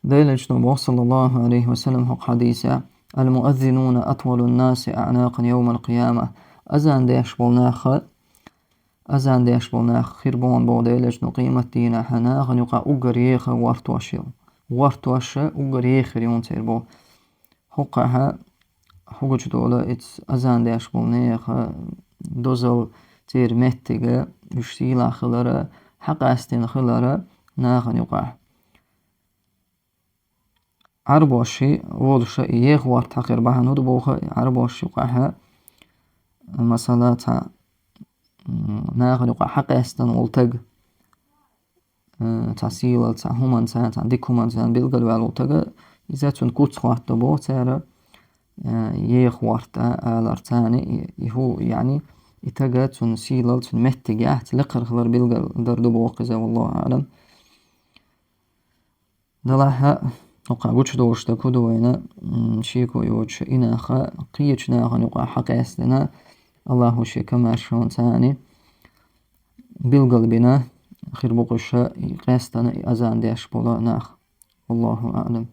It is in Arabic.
ديل اجتنبه صلى الله عليه وسلم حق حديثة المؤذنون أطول الناس أعناقا يوم القيامة. أزان ديش بولناخ خيربون بوديل اجتنو قيمة دينا حناغ نقا أقر يخا وارتواشي أقر يخر يون تيربو حقها حقوش دولة إتس أزان ديش بولناخ دوزل تير متغة يشتيلا خلارة حق أستين خلارة ناغ نقا عربوشي وولشا إيخ وارت حقير بحنود بوخا عربوشي قاها مثلا تا ناغ نقا حق أستين ولتغ تا سيوال تا همان تا ديك همان تا بيلغل والولتغ إذا تون كوتس وارت بو تيرا يخ وارتا آلارتاني يهو يعني إتاقا تون سيلال تون متقاه تلقر خلار بيلغل دردو بوقزا والله أعلم دلاها نقا قوش دوشتا كدوينا شيكو يوش إناخا قيش ناغا نقا حقاستنا الله شيكا مارشون تاني بيلغل بنا خير بقشا قاستنا أزان ديش بولا ناخ والله أعلم.